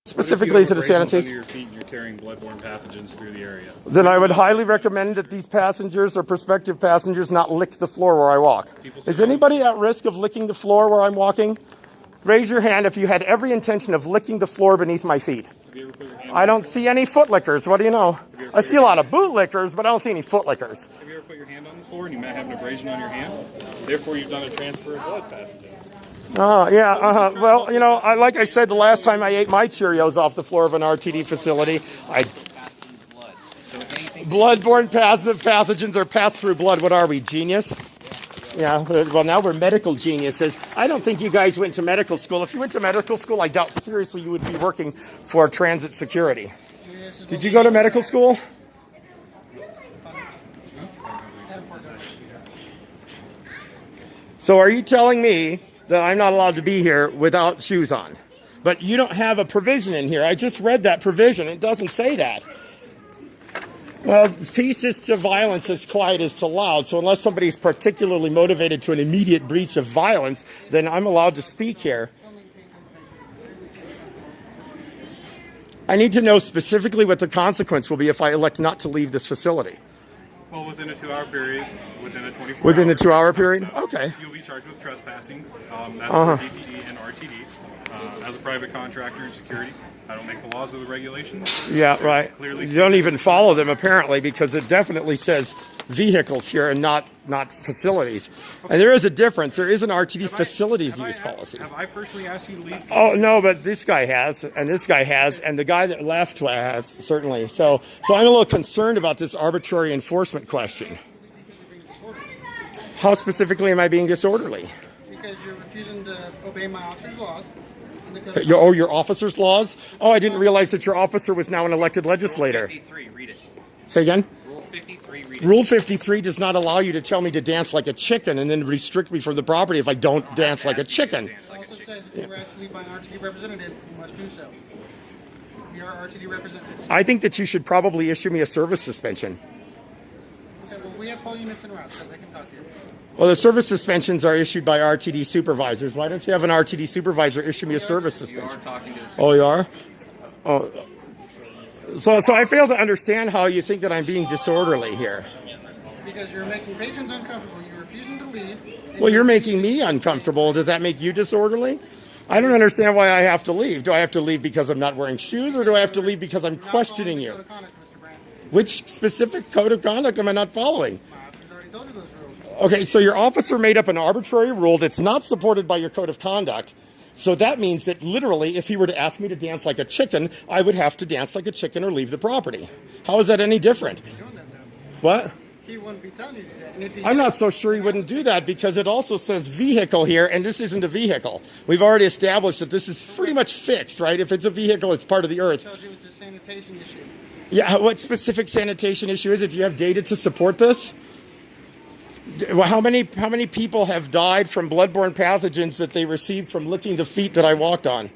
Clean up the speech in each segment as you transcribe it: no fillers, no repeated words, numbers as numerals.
Specifically, is it a sanitation? Under your feet and you're carrying bloodborne pathogens through the area. Then I would highly recommend that these passengers or prospective passengers not lick the floor where I walk. Is anybody at risk of licking the floor where I'm walking? Raise your hand if you had every intention of licking the floor beneath my feet. I don't see any foot lickers. What do you know? I see a lot of boot lickers, but I don't see any foot lickers. Have you ever put your hand on the floor and you might have an abrasion on your hand? Therefore, you've done a transfer of blood pathogens. Well, you know, like I said the last time I ate my Cheerios off the floor of an RTD facility, bloodborne pathogens are passed through blood. What are we, genius? Yeah, well, now we're medical geniuses. I don't think you guys went to medical school. If you went to medical school, I doubt seriously you would be working for transit security. Did you go to medical school? So are you telling me that I'm not allowed to be here without shoes on? But you don't have a provision in here. I just read that provision. It doesn't say that. Well, peace is to violence as quiet is to loud. So unless somebody's particularly motivated to an immediate breach of violence, then I'm allowed to speak here. I need to know specifically what the consequence will be if I elect not to leave this facility. Well, within a 2-hour period, within a 24-hour Within the 2-hour period? Okay. You'll be charged with trespassing. That's for DPD and RTD. As a private contractor in security, I don't make the laws or the regulations. Yeah, right. You don't even follow them, apparently, because it definitely says vehicles here and not facilities. And there is a difference. There is an RTD facilities use policy. Have I personally asked you to leave? Oh, no, but this guy has, and this guy has, and the guy that left has, certainly. So I'm a little concerned about this arbitrary enforcement question. How specifically am I being disorderly? Because you're refusing to obey my officer's laws. Your officer's laws? Oh, I didn't realize that your officer was now an elected legislator. Rule 53, read it. Say again? Rule 53, read it. Rule 53 does not allow you to tell me to dance like a chicken and then restrict me from the property if I don't dance like a chicken. It also says if you were asked to leave by an RTD representative, you must do so. We are RTD representatives. I think that you should probably issue me a service suspension. Okay, well, we have poll units en route, so they can talk to you. Well, the service suspensions are issued by RTD supervisors. Why don't you have an RTD supervisor issue me a service suspension? You are talking to the Oh, you are? Oh. So I fail to understand how you think that I'm being disorderly here. Because you're making patrons uncomfortable. You're refusing to leave. Well, you're making me uncomfortable. Does that make you disorderly? I don't understand why I have to leave. Do I have to leave because I'm not wearing shoes, or do I have to leave because I'm questioning you? Which specific code of conduct am I not following? My officer's already told you those rules. Okay, so your officer made up an arbitrary rule that's not supported by your code of conduct. So that means that literally, if he were to ask me to dance like a chicken, I would have to dance like a chicken or leave the property. How is that any different? What? He wouldn't be telling you to do that. And if he I'm not so sure he wouldn't do that because it also says vehicle here, and this isn't a vehicle. We've already established that this is pretty much fixed, right? If it's a vehicle, it's part of the earth. I told you it's a sanitation issue. Yeah, what specific sanitation issue is it? Do you have data to support this? Well, how many people have died from bloodborne pathogens that they received from licking the feet that I walked on?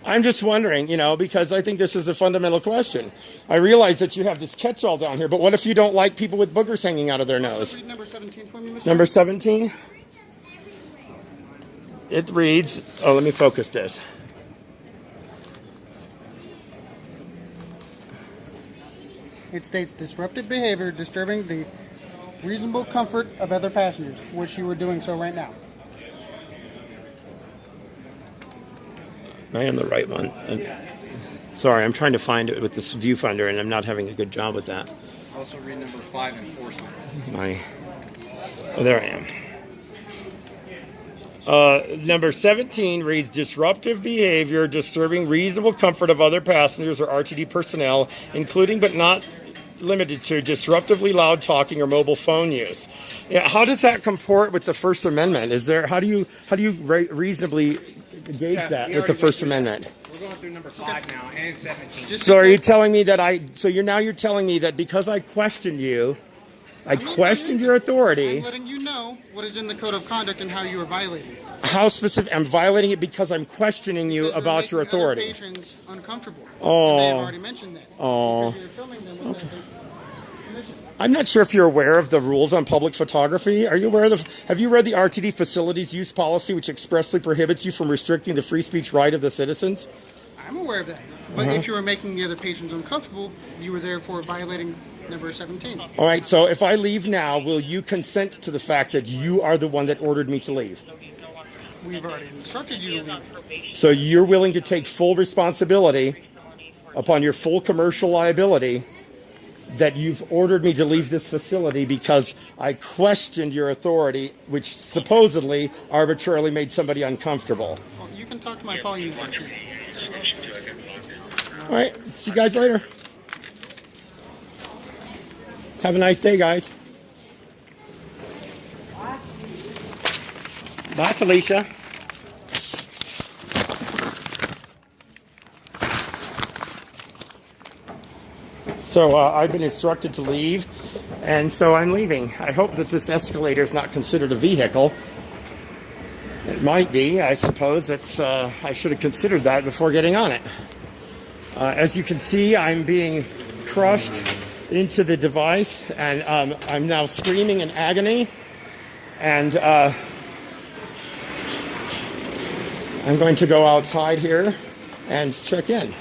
I'm just wondering, you know, because I think this is a fundamental question. I realize that you have this catch-all down here, but what if you don't like people with boogers hanging out of their nose? Read number 17 for me, Mr. Number 17? It reads, oh, let me focus this. It states disruptive behavior disturbing the reasonable comfort of other passengers, which you were doing so right now. I am the right one. Sorry, I'm trying to find it with this viewfinder, and I'm not having a good job with that. Also read number 5, enforcement. Oh, there I am. Number 17 reads disruptive behavior disturbing reasonable comfort of other passengers or RTD personnel, including but not limited to disruptively loud talking or mobile phone use. Yeah, how does that comport with the First Amendment? How do you reasonably gauge that with the First Amendment? We're going through number 5 now and 17. So are you telling me that you're telling me that because I questioned you, I questioned your authority. I'm letting you know what is in the code of conduct and how you are violating it. How specific? I'm violating it because I'm questioning you Because about your you're making other authority. patrons uncomfortable. Oh. And they have already mentioned that. Oh. Because you're filming them with that. I'm not sure if you're aware of the rules on public photography. Are you aware of have you read the RTD facilities use policy, which expressly prohibits you from restricting the free speech right of the citizens? I'm aware of that. But if you were making the other patrons uncomfortable, you were therefore violating number 17. All right, so if I leave now, will you consent to the fact that you are the one that ordered me to leave? We've already instructed you to leave. So you're willing to take full responsibility upon your full commercial liability that you've ordered me to leave this facility because I questioned your authority, which supposedly arbitrarily made somebody uncomfortable. Well, you can talk to my colleague. All right, see you guys later. Have a nice day, guys. Bye, Felicia. So I've been instructed to leave, and so I'm leaving. I hope that this escalator is not considered a vehicle. It might be, I suppose. I should have considered that before getting on it. As you can see, I'm being crushed into the device, and I'm now screaming in agony. And I'm going to go outside here and check in.